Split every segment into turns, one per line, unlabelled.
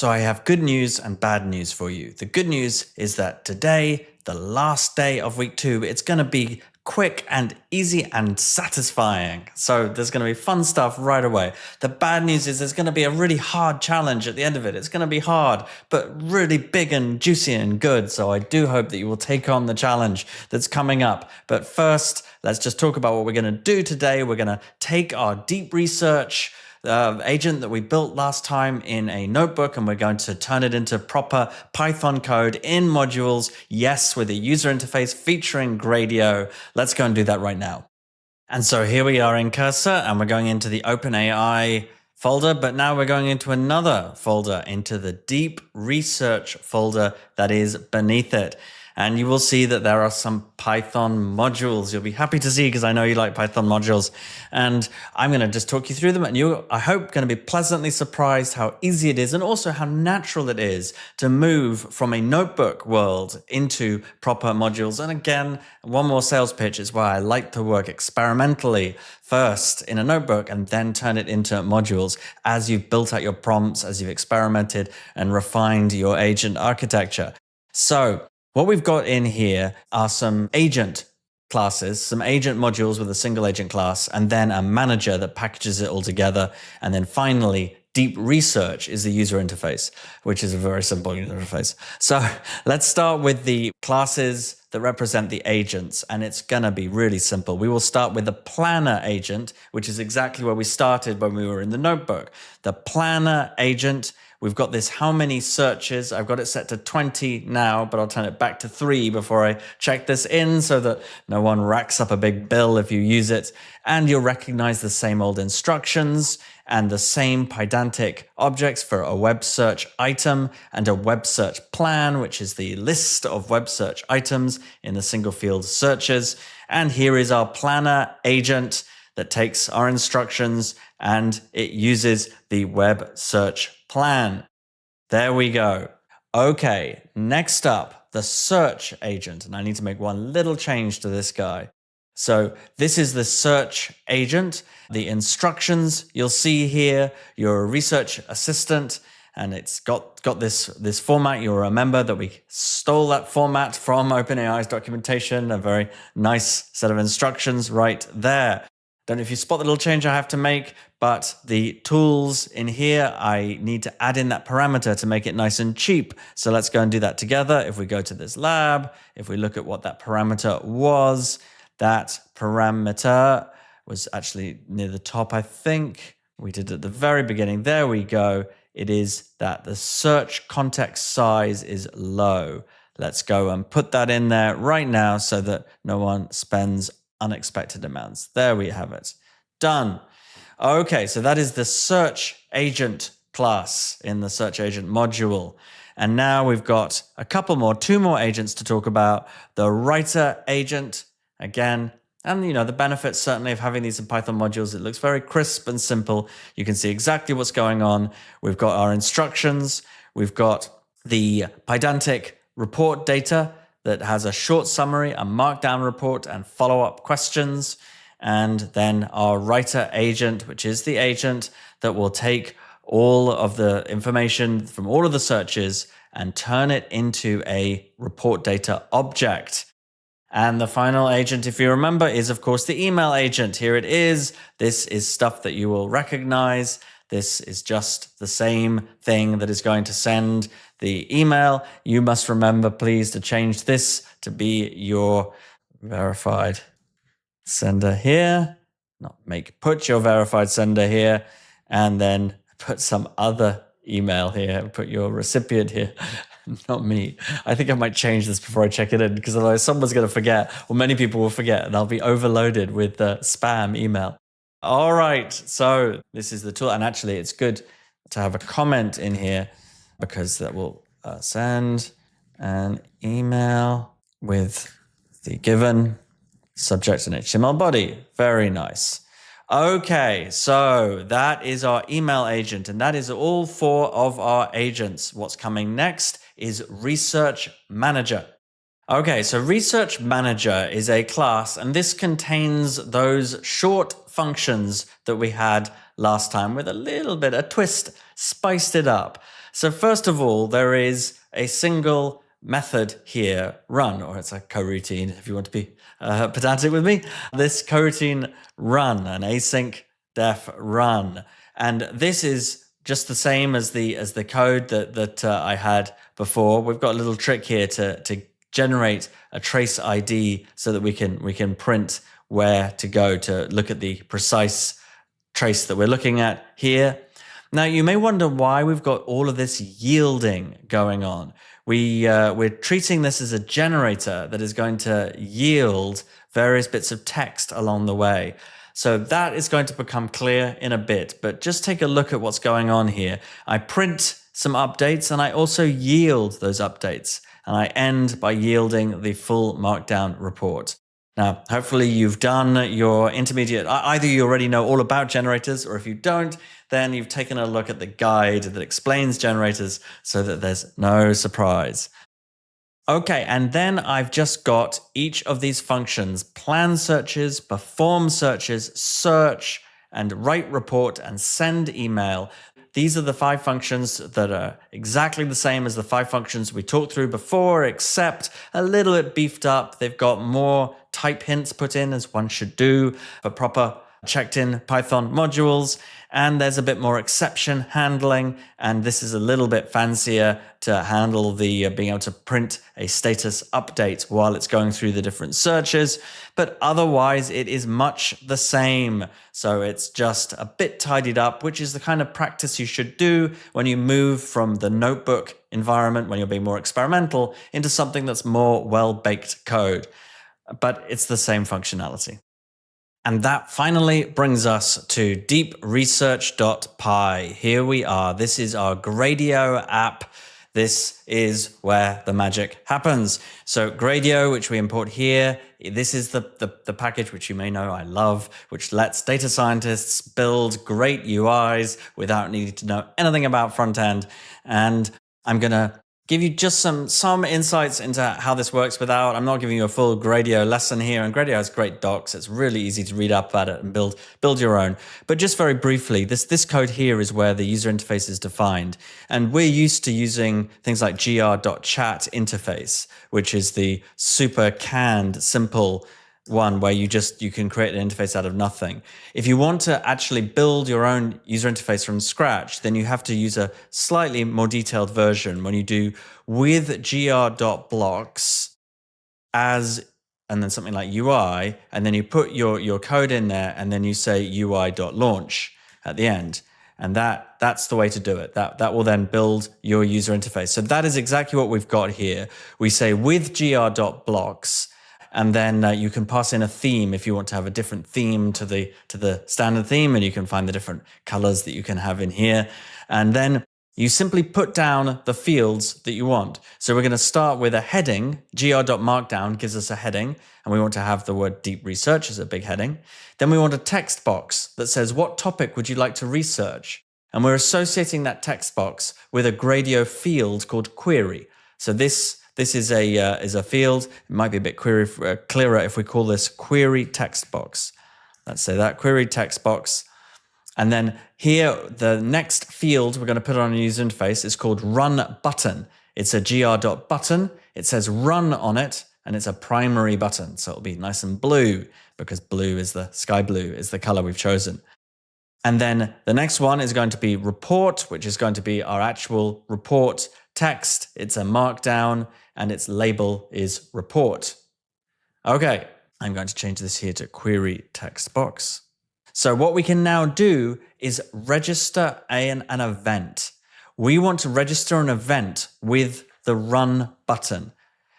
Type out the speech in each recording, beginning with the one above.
So I have good news and bad news for you. The good news is that today, the last day of week 2, it's going to be quick and easy and satisfying. So there's going to be fun stuff right away. The bad news is there's going to be a really hard challenge at the end of it. It's going to be hard, but really big and juicy and good. So I do hope that you will take on the challenge that's coming up. But first, let's just talk about what we're going to do today. We're going to take our deep research agent that we built last time in a notebook, and we're going to turn it into proper Python code in modules, yes, with a user interface featuring Gradio. Let's go and do that right now. And so here we are in Cursor, and we're going into the OpenAI folder, but now we're going into another folder, into the deep research folder that is beneath it. And you will see that there are some Python modules. You'll be happy to see, because I know you like Python modules. And I'm going to just talk you through them. And you're, I hope, going to be pleasantly surprised how easy it is, and also how natural it is to move from a notebook world into proper modules. And again, one more sales pitch is why I like to work experimentally first in a notebook and then turn it into modules as you've built out your prompts, as you've experimented and refined your agent architecture. So what we've got in here are some agent classes, some agent modules with a single agent class, and then a manager that packages it all together. And then finally, deep research is the user interface, which is a very simple user interface. So let's start with the classes that represent the agents, and it's going to be really simple. We will start with the planner agent, which is exactly where we started when we were in the notebook. The planner agent, we've got this how many searches. I've got it set to 20 now, but I'll turn it back to 3 before I check this in so that no one racks up a big bill if you use it. And you'll recognize the same old instructions and the same pedantic objects for a web search item and a web search plan, which is the list of web search items in the single field searches. And here is our planner agent that takes our instructions and it uses the web search plan. There we go. Okay, next up, the search agent. And I need to make one little change to this guy. So this is the search agent. The instructions you'll see here, your research assistant, and it's got this format. You'll remember that we stole that format from OpenAI's documentation, a very nice set of instructions right there. Don't know if you spot the little change I have to make, but the tools in here, I need to add in that parameter to make it nice and cheap. So let's go and do that together. If we go to this lab, if we look at what that parameter was, that parameter was actually near the top, I think. We did it at the very beginning. There we go. It is that the search context size is low. Let's go and put that in there right now so that no one spends unexpected amounts. There we have it. Done. Okay, so that is the search agent class in the search agent module. And now we've got a couple more, 2 more agents to talk about. The writer agent, again, and you know, the benefits certainly of having these in Python modules, it looks very crisp and simple. You can see exactly what's going on. We've got our instructions. We've got the pedantic report data that has a short summary, a markdown report, and follow-up questions. And then our writer agent, which is the agent that will take all of the information from all of the searches and turn it into a report data object. And the final agent, if you remember, is of course the email agent. Here it is. This is stuff that you will recognize. This is just the same thing that is going to send the email. You must remember, please, to change this to be your verified sender here. Put your verified sender here, and then put some other email here. Put your recipient here. Not me. I think I might change this before I check it in, because otherwise someone's going to forget, or many people will forget, and I'll be overloaded with spam email. All right, so this is the tool. And actually, it's good to have a comment in here, because that will send an email with the given subject and HTML body. Very nice. Okay, so that is our email agent, and that is all 4 of our agents. What's coming next is Research Manager. Okay, so Research Manager is a class, and this contains those short functions that we had last time with a little bit, a twist, spiced it up. So first of all, there is a single method here, run, or it's a coroutine if you want to be pedantic with me. This coroutine run, an async def run. And this is just the same as the code that I had before. We've got a little trick here to generate a trace ID so that we can print where to go to look at the precise trace that we're looking at here. Now, you may wonder why we've got all of this yielding going on. We're treating this as a generator that is going to yield various bits of text along the way. So that is going to become clear in a bit, but just take a look at what's going on here. I print some updates and I also yield those updates, and I end by yielding the full markdown report. Now, hopefully you've done your intermediate. Either you already know all about generators, or if you don't, then you've taken a look at the guide that explains generators so that there's no surprise. Okay, and then I've just got each of these functions: plan searches, perform searches, search, and write report, and send email. These are the 5 functions that are exactly the same as the 5 functions we talked through before, except a little bit beefed up. They've got more type hints put in, as one should do for proper checked in Python modules. And there's a bit more exception handling. And this is a little bit fancier to handle the being able to print a status update while it's going through the different searches. But otherwise, it is much the same. So it's just a bit tidied up, which is the kind of practice you should do when you move from the notebook environment, when you're being more experimental, into something that's more well-baked code. But it's the same functionality. And that finally brings us to deepresearch.py. Here we are. This is our Gradio app. This is where the magic happens. So Gradio, which we import here, this is the package which you may know I love, which lets data scientists build great UIs without needing to know anything about front end. And I'm going to give you just some insights into how this works without. I'm not giving you a full Gradio lesson here, and Gradio has great docs. It's really easy to read up at it and build your own. But just very briefly, this code here is where the user interface is defined. And we're used to using things like gr.chat interface, which is the super canned, simple one where you can create an interface out of nothing. If you want to actually build your own user interface from scratch, then you have to use a slightly more detailed version when you do with gr.blocks as, and then something like UI, and then you put your code in there, and then you say UI.launch at the end. And that's the way to do it. That will then build your user interface. So that is exactly what we've got here. We say with gr.blocks, and then you can pass in a theme if you want to have a different theme to the standard theme, and you can find the different colors that you can have in here. And then you simply put down the fields that you want. So we're going to start with a heading. gr.markdown gives us a heading, and we want to have the word deep research as a big heading. Then we want a text box that says, what topic would you like to research? And we're associating that text box with a Gradio field called query. So this is a field. It might be a bit clearer if we call this query text box. Let's say that query text box. And then here, the next field we're going to put on a user interface is called run button. It's a gr.button. It says run on it, and it's a primary button. So it'll be nice and blue because blue is the sky blue is the color we've chosen. And then the next one is going to be report, which is going to be our actual report text. It's a markdown, and its label is report. Okay, I'm going to change this here to query text box. So what we can now do is register an event. We want to register an event with the run button.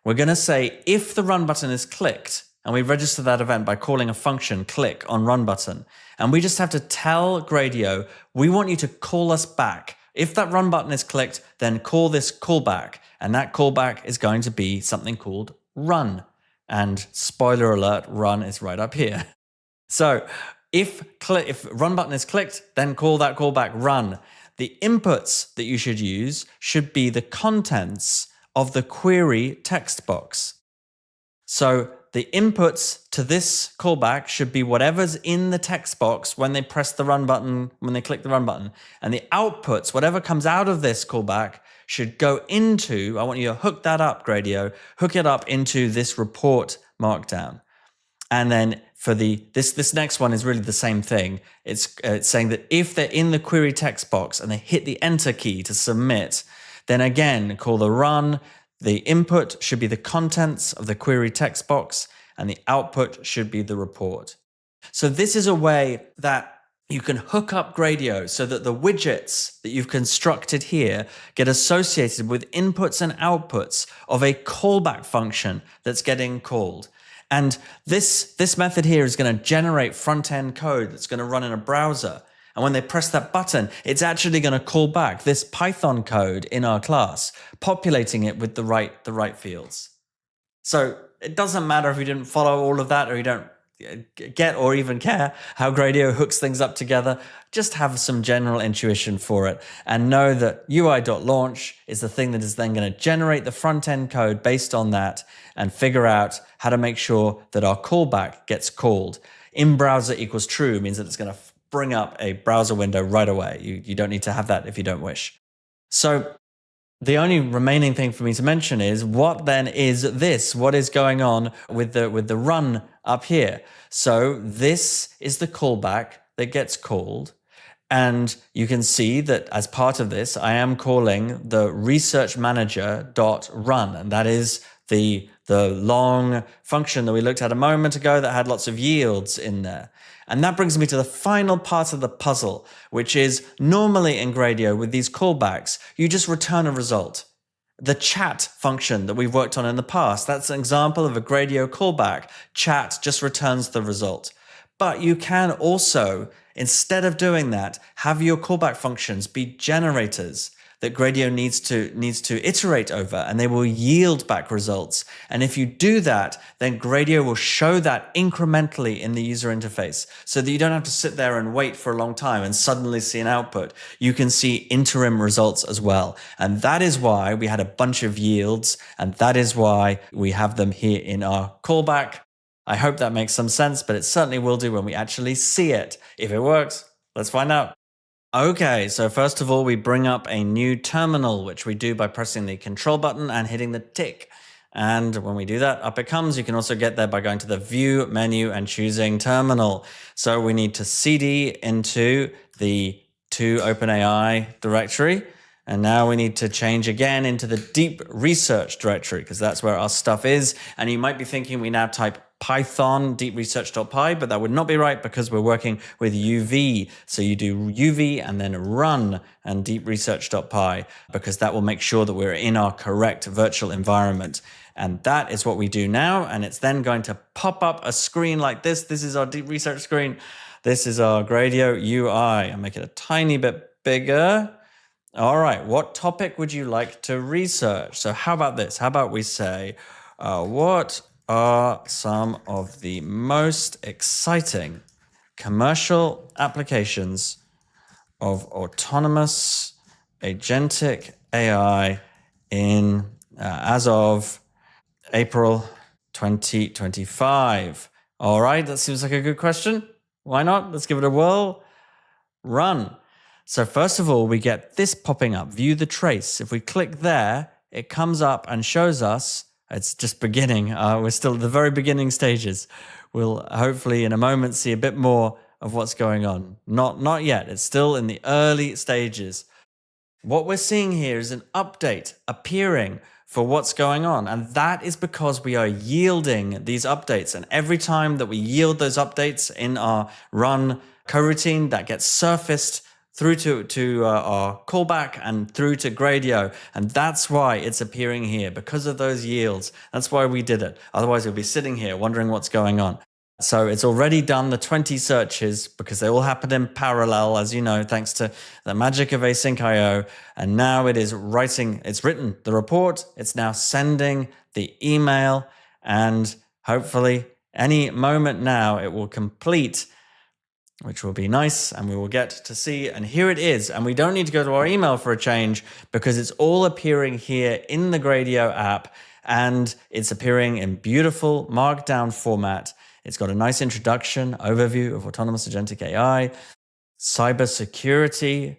We're going to say if the run button is clicked, and we register that event by calling a function click on run button, and we just have to tell Gradio, we want you to call us back. If that run button is clicked, then call this callback, and that callback is going to be something called run. And spoiler alert, run is right up here. So if run button is clicked, then call that callback run. The inputs that you should use should be the contents of the query text box. So the inputs to this callback should be whatever's in the text box when they press the run button, when they click the run button. And the outputs, whatever comes out of this callback, should go into, I want you to hook that up, Gradio, hook it up into this report markdown. And then for this next one is really the same thing. It's saying that if they're in the query text box and they hit the enter key to submit, then again, call the run. The input should be the contents of the query text box, and the output should be the report. So this is a way that you can hook up Gradio so that the widgets that you've constructed here get associated with inputs and outputs of a callback function that's getting called. And this method here is going to generate front-end code that's going to run in a browser. And when they press that button, it's actually going to call back this Python code in our class, populating it with the right fields. So it doesn't matter if you didn't follow all of that or you don't get or even care how Gradio hooks things up together. Just have some general intuition for it and know that UI.launch is the thing that is then going to generate the front-end code based on that and figure out how to make sure that our callback gets called. In browser equals true means that it's going to bring up a browser window right away. You don't need to have that if you don't wish. So the only remaining thing for me to mention is what then is this? What is going on with the run up here? So this is the callback that gets called. And you can see that as part of this, I am calling the research manager.run. And that is the long function that we looked at a moment ago that had lots of yields in there. And that brings me to the final part of the puzzle, which is normally in Gradio with these callbacks, you just return a result. The chat function that we've worked on in the past, that's an example of a Gradio callback. Chat just returns the result. But you can also, instead of doing that, have your callback functions be generators that Gradio needs to iterate over, and they will yield back results. And if you do that, then Gradio will show that incrementally in the user interface so that you don't have to sit there and wait for a long time and suddenly see an output. You can see interim results as well. And that is why we had a bunch of yields, and that is why we have them here in our callback. I hope that makes some sense, but it certainly will do when we actually see it. If it works, let's find out. Okay, so first of all, we bring up a new terminal, which we do by pressing the control button and hitting the tick. And when we do that, up it comes. You can also get there by going to the view menu and choosing terminal. So we need to cd into the to OpenAI directory. And now we need to change again into the deep research directory because that's where our stuff is. And you might be thinking we now type Python deepresearch.py, but that would not be right because we're working with UV. So you do UV and then run and deepresearch.py because that will make sure that we're in our correct virtual environment. And that is what we do now. And it's then going to pop up a screen like this. This is our deep research screen. This is our Gradio UI. I'll make it a tiny bit bigger. All right, what topic would you like to research? So how about this? How about we say, what are some of the most exciting commercial applications of autonomous agentic AI in as of April 2025? All right, that seems like a good question. Why not? Let's give it a whirl. Run. So first of all, we get this popping up, view the trace. If we click there, it comes up and shows us, it's just beginning. We're still at the very beginning stages. We'll hopefully in a moment see a bit more of what's going on. Not yet, it's still in the early stages. What we're seeing here is an update appearing for what's going on. And that is because we are yielding these updates. And every time that we yield those updates in our run coroutine, that gets surfaced through to our callback and through to Gradio. And that's why it's appearing here, because of those yields. That's why we did it. Otherwise, we'll be sitting here wondering what's going on. So it's already done the 20 searches because they all happened in parallel, as you know, thanks to the magic of Async.io. And now it is it's written the report. It's now sending the email, and hopefully any moment now it will complete, which will be nice, and we will get to see, and here it is. And we don't need to go to our email for a change because it's all appearing here in the Gradio app, and it's appearing in beautiful markdown format. It's got a nice introduction, overview of autonomous agentic AI, cybersecurity,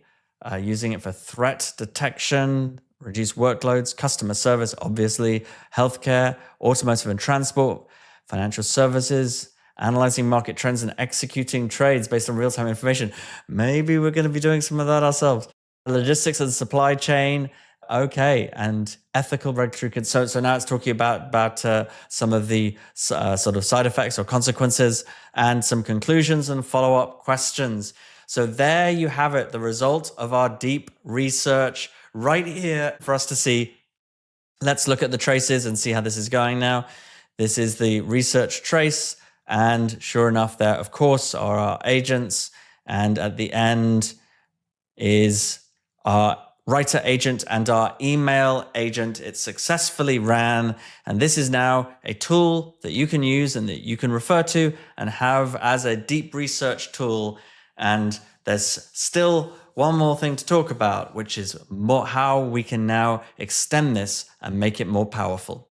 using it for threat detection, reduce workloads, customer service, obviously, healthcare, automotive and transport, financial services, analyzing market trends and executing trades based on real-time information. Maybe we're going to be doing some of that ourselves. Logistics and supply chain. Okay, and ethical regulatory concerns. So now it's talking about some of the sort of side effects or consequences and some conclusions and follow-up questions. So there you have it, the result of our deep research right here for us to see. Let's look at the traces and see how this is going now. This is the research trace. And sure enough, there, of course, are our agents. And at the end is our writer agent and our email agent. It successfully ran. And this is now a tool that you can use and that you can refer to and have as a deep research tool. And there's still one more thing to talk about, which is how we can now extend this and make it more powerful.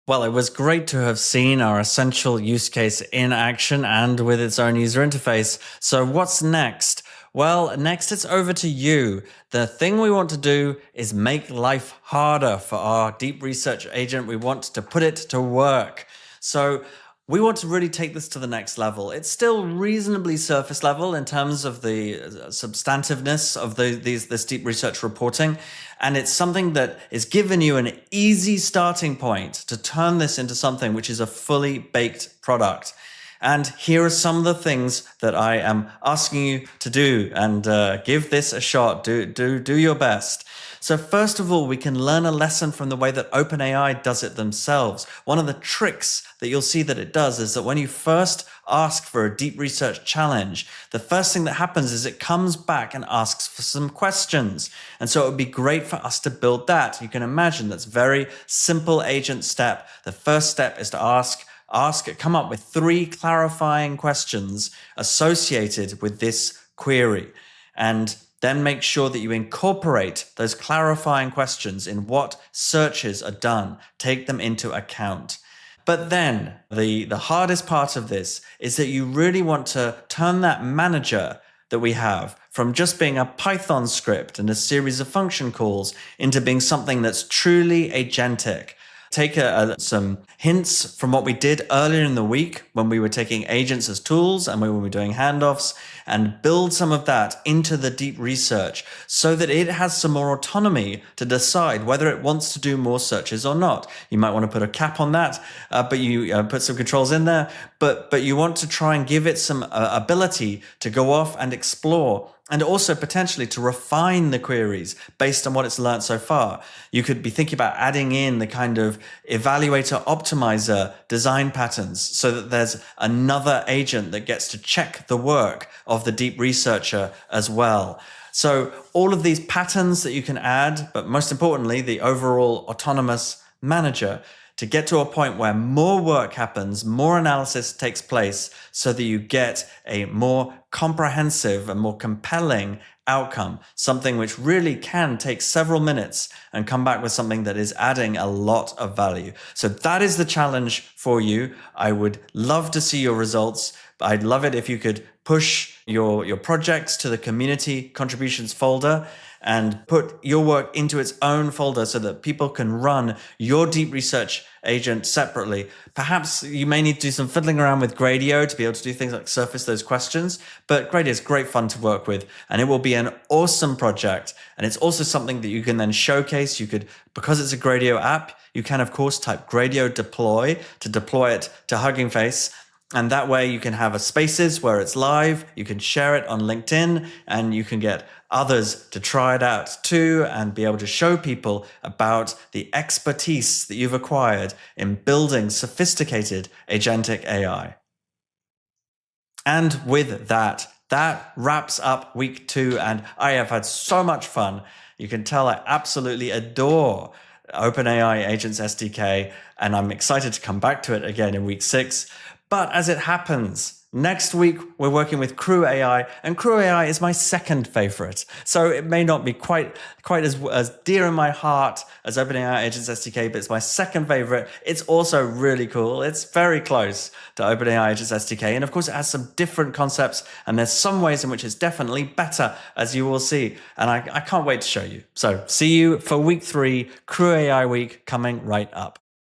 Well, it was great to have seen our essential use case in action and with its own user interface. So what's next? Well, next it's over to you. The thing we want to do is make life harder for our deep research agent. We want to put it to work. So we want to really take this to the next level. It's still reasonably surface level in terms of the substantiveness of this deep research reporting. And it's something that is giving you an easy starting point to turn this into something which is a fully baked product. And here are some of the things that I am asking you to do, and give this a shot. Do your best. So first of all, we can learn a lesson from the way that OpenAI does it themselves. One of the tricks that you'll see that it does is that when you first ask for a deep research challenge, the first thing that happens is it comes back and asks for some questions. And so it would be great for us to build that. You can imagine that's very simple agent step. The first step is to come up with 3 clarifying questions associated with this query. And then make sure that you incorporate those clarifying questions in what searches are done. Take them into account. But then the hardest part of this is that you really want to turn that manager that we have from just being a Python script and a series of function calls into being something that's truly agentic. Take some hints from what we did earlier in the week when we were taking agents as tools and when we were doing handoffs, and build some of that into the deep research so that it has some more autonomy to decide whether it wants to do more searches or not. You might want to put a cap on that, but you put some controls in there, but you want to try and give it some ability to go off and explore, and also potentially to refine the queries based on what it's learned so far. You could be thinking about adding in the kind of evaluator optimizer design patterns so that there's another agent that gets to check the work of the deep researcher as well. So all of these patterns that you can add, but most importantly, the overall autonomous manager, to get to a point where more work happens, more analysis takes place, so that you get a more comprehensive and more compelling outcome, something which really can take several minutes and come back with something that is adding a lot of value. So that is the challenge for you. I would love to see your results. I'd love it if you could push your projects to the community contributions folder and put your work into its own folder so that people can run your deep research agent separately. Perhaps you may need to do some fiddling around with Gradio to be able to do things like surface those questions, but Gradio is great fun to work with, and it will be an awesome project. And it's also something that you can then showcase. You could, because it's a Gradio app, you can of course type Gradio deploy to deploy it to Hugging Face. And that way you can have a spaces where it's live, you can share it on LinkedIn, and you can get others to try it out too and be able to show people about the expertise that you've acquired in building sophisticated agentic AI. And with that, that wraps up week 2, and I have had so much fun. You can tell I absolutely adore OpenAI Agents SDK, and I'm excited to come back to it again in week 6. But as it happens, Next week, we're working with CrewAI, and CrewAI is my second favorite. So it may not be quite as dear in my heart as OpenAI Agents SDK, but it's my second favorite. It's also really cool. It's very close to OpenAI Agents SDK. And of course, it has some different concepts, and there's some ways in which it's definitely better, as you will see. And I can't wait to show you. So see you for week 3, CrewAI week coming right up.